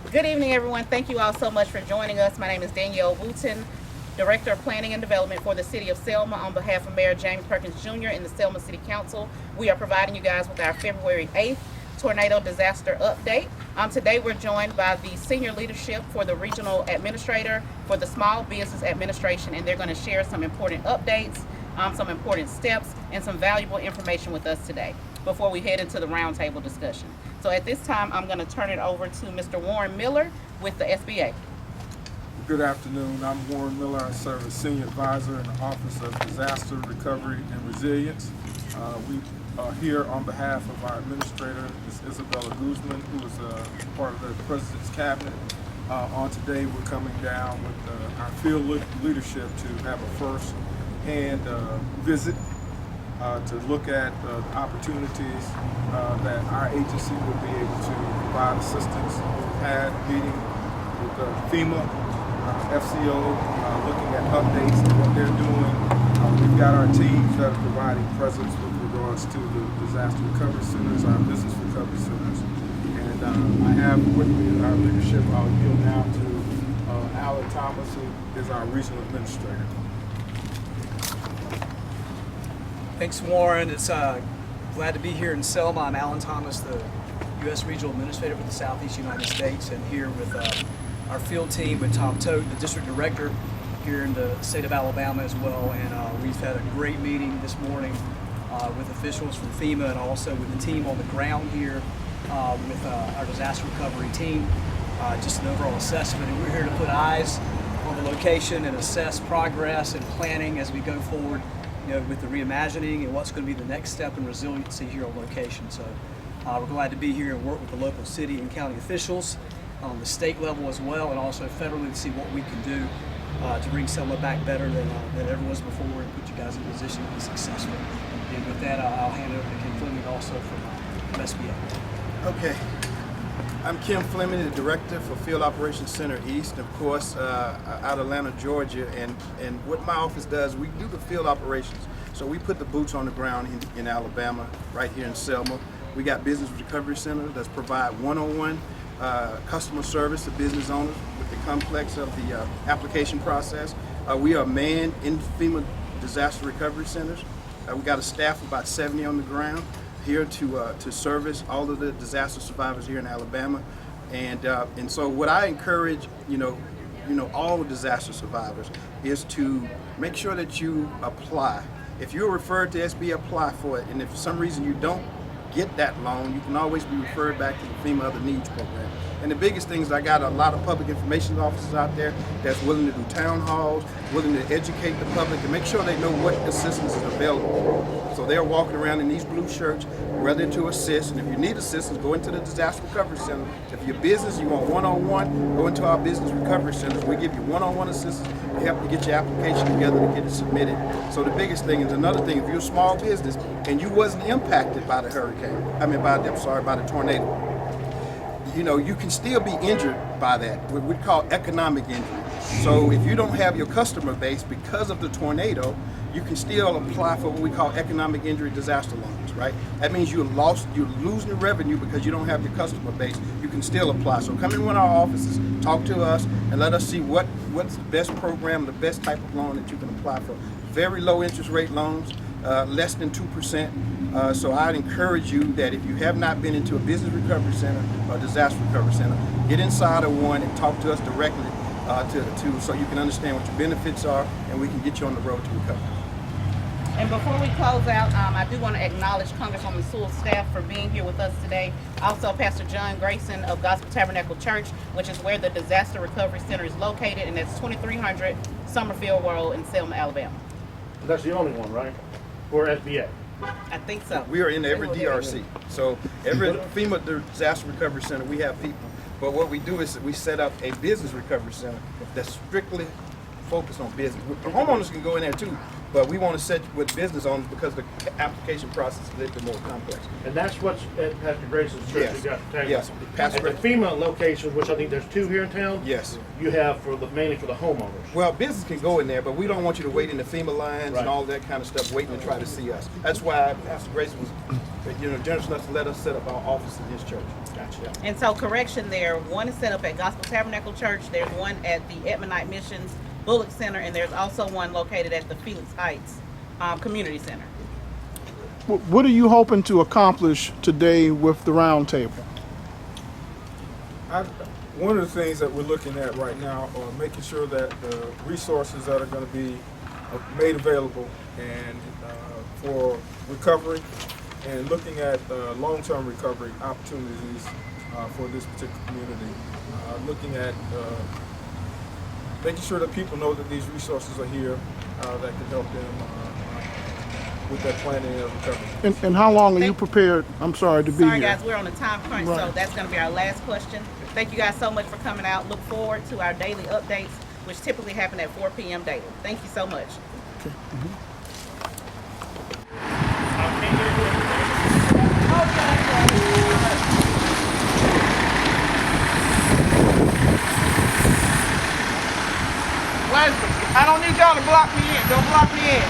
Good evening, everyone. Thank you all so much for joining us. My name is Danielle Wooten, Director of Planning and Development for the City of Selma. On behalf of Mayor James Perkins Jr. and the Selma City Council, we are providing you guys with our February 8th tornado disaster update. Today we're joined by the senior leadership for the regional administrator for the Small Business Administration, and they're going to share some important updates, some important steps, and some valuable information with us today before we head into the roundtable discussion. So at this time, I'm going to turn it over to Mr. Warren Miller with the SBA. Good afternoon. I'm Warren Miller. I serve as Senior Advisor in the Office of Disaster Recovery and Resilience. We are here on behalf of our Administrator, Ms. Isabella Guzman, who is part of the President's Cabinet. On today, we're coming down with our field leadership to have a first-hand visit to look at the opportunities that our agency will be able to provide assistance. We've had a meeting with FEMA, FCO, looking at updates and what they're doing. We've got our teams that are providing presence with regards to the disaster recovery centers, our business recovery centers. And I have with me our leadership. I'll yield now to Alan Thomas, who is our regional administrator. Thanks, Warren. It's glad to be here in Selma. I'm Alan Thomas, the U.S. Regional Administrator for the Southeast United States, and here with our field team with Tom Tote, the District Director here in the state of Alabama as well. And we've had a great meeting this morning with officials from FEMA and also with the team on the ground here with our disaster recovery team. Just an overall assessment, and we're here to put eyes on the location and assess progress and planning as we go forward, with the reimagining and what's going to be the next step in resiliency here on location. So we're glad to be here and work with the local city and county officials on the state level as well, and also federally to see what we can do to bring Selma back better than ever was before and put you guys in a position to be successful. And with that, I'll hand it over to Kim Fleming also from SBA. Okay. I'm Kim Fleming, the Director for Field Operations Center East, of course, out of Atlanta, Georgia. And what my office does, we do the field operations. So we put the boots on the ground in Alabama, right here in Selma. We got business recovery centers that provide one-on-one customer service to business owners with the complex of the application process. We are manned in FEMA disaster recovery centers. We got a staff of about 70 on the ground here to service all of the disaster survivors here in Alabama, and so what I encourage all the disaster survivors is to make sure that you apply. If you're referred to SB, apply for it, and if for some reason you don't get that loan, you can always be referred back to the FEMA Other Needs program. And the biggest thing is I got a lot of public information officers out there that's willing to do town halls, willing to educate the public and make sure they know what assistance is available. So they're walking around in these blue shirts ready to assist. And if you need assistance, go into the Disaster Recovery Center. If your business, you want one-on-one, go into our business recovery centers. We give you one-on-one assistance to help you get your application together to get it submitted. So the biggest thing is another thing, if you're a small business and you wasn't impacted by the by the tornado, you can still be injured by that, what we call economic injury. So if you don't have your customer base because of the tornado, you can still apply for what we call economic injury disaster loans, right? That means you're losing the revenue because you don't have your customer base. You can still apply. So come in one of our offices, talk to us, and let us see what's the best program, the best type of loan that you can apply for. Very low interest rate loans, less than 2%. So I'd encourage you that if you have not been into a business recovery center or disaster recovery center, get inside of one and talk to us directly so you can understand what your benefits are and we can get you on the road to recovery. And before we close out, I do want to acknowledge Congresswoman Sewell's staff for being here with us today. Also, Pastor John Grayson of Gospel Tabernacle Church, which is where the Disaster Recovery Center is located, and that's 2300 Summerfield Road in Selma, Alabama. That's the only one, right? For SBA? I think so. We are in every DRC. So every FEMA disaster recovery center, we have people. But what we do is we set up a business recovery center that's strictly focused on business. The homeowners can go in there too, but we want to set with business owners because the application process is a little bit more complex. And that's what's at Pastor Grayson's church. Yes. You got to Yes. At the FEMA locations, which I think there's 2 here in town. Yes. You have mainly for the homeowners. Well, business can go in there, but we don't want you to wait in the FEMA lines Right. and all that kind of stuff, waiting to try to see us. That's why Pastor Grayson was generous enough to let us set up our office in his church. Gotcha. Yeah. And so correction there, one is set up at Gospel Tabernacle Church, there's one at the Edmondite Missions Bullock Center, and there's also one located at the Felix Heights Community Center. What are you hoping to accomplish today with the round table? One of the things that we're looking at right now are making sure that the resources that are going to be made available and for recovery, and looking at long-term recovery opportunities for this particular community. Looking at making sure that people know that these resources are here that can help them with that planning and recovery. And how long are you prepared, I'm sorry, to be Sorry here? guys, we're on a time crunch, so Right. that's going to be our last question. Thank you guys so much for coming out. Look forward to our daily updates, which typically happen at 4 p.m. daily. Thank you so much. Okay. I don't need y'all to block me in. Don't block me in.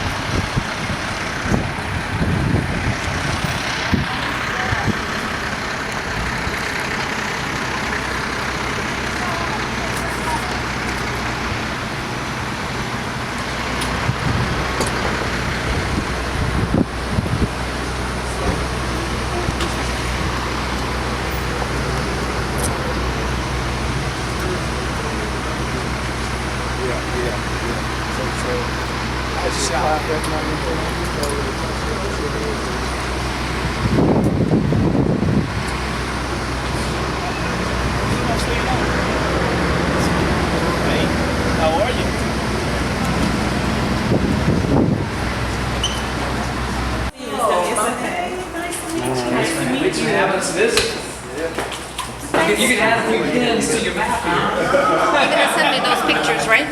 How are you? Thanks for having us visit. You can add a few pins to your map here. You're gonna send me those pictures, right?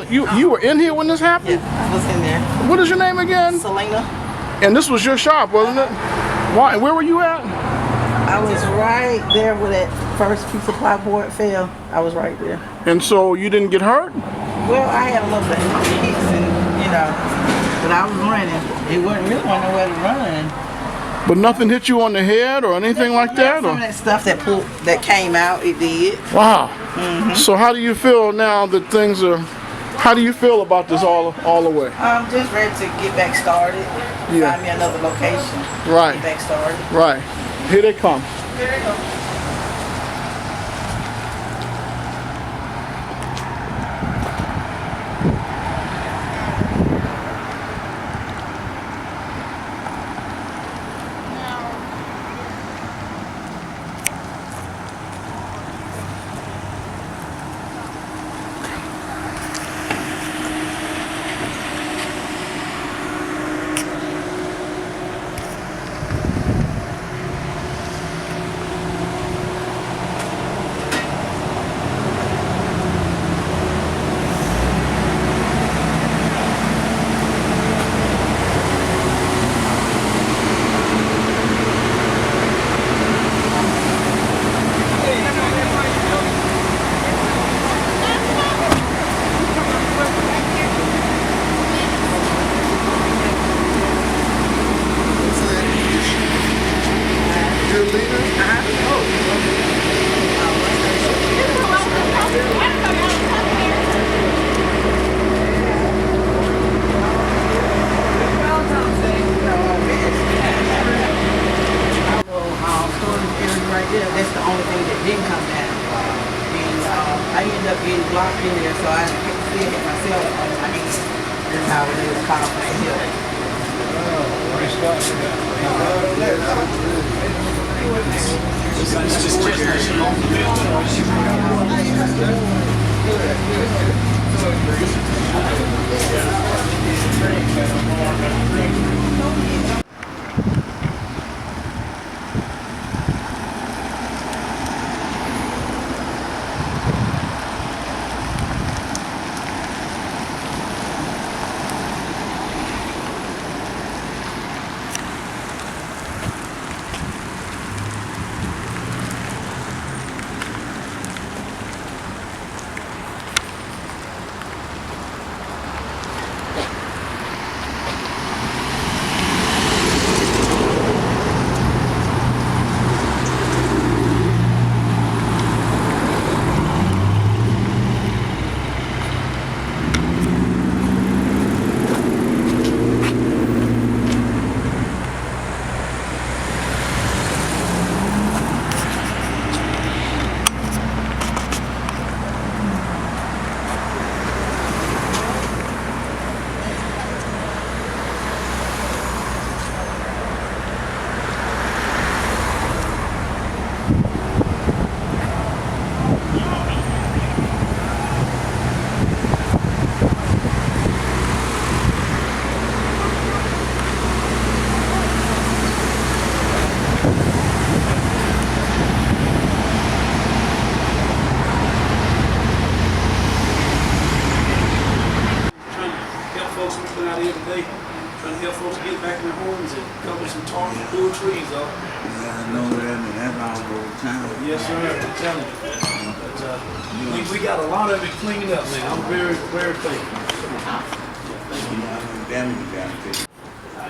You were in here when this happened? I was in there. What is your name again? Selena. And this was your shop, wasn't it? Why? Where were you at? I was right there where that first piece of plyboard fell. I was right there. And so you didn't get hurt? Well, I had a little bit of kicks and, but I was running. It wasn't really nowhere to run. But nothing hit you on the head or anything like that? Some of Or? that stuff that came out, it did. Wow. So how do you feel now that things are, how do you feel about this all the way? I'm just ready to get back started. Yeah. Find me another location. Right. Get back started. Right. Here they come. There you go. That's the only thing that didn't come down. And I ended up getting blocked in there, so I still hit myself on my hands. That's how it is called for help. It's just Folks we put out here today, trying to help folks get back in their homes and cover some tar and pull trees off. Yeah, I know that, and that's all over town. Yes, sir. I'm telling you. But, we got a lot of it cleaned up, man. I'm very, very thankful.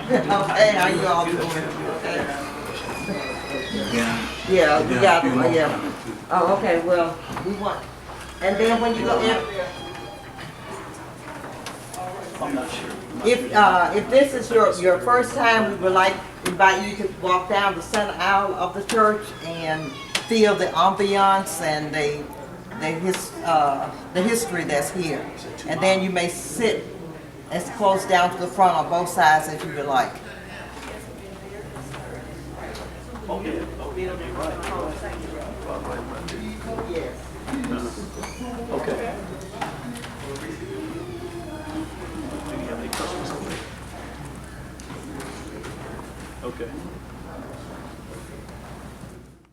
Okay, how you all doing? Okay. Yeah. Yeah, we got, yeah. Oh, okay, well, we want, and then when you go in, I'm not sure. if this is your first time, we would like to invite you to walk down the center aisle of the church and feel the ambiance and the history that's here. And then you may sit as close down to the front on both sides as you would like. Okay. Okay. Do you have any questions? Okay.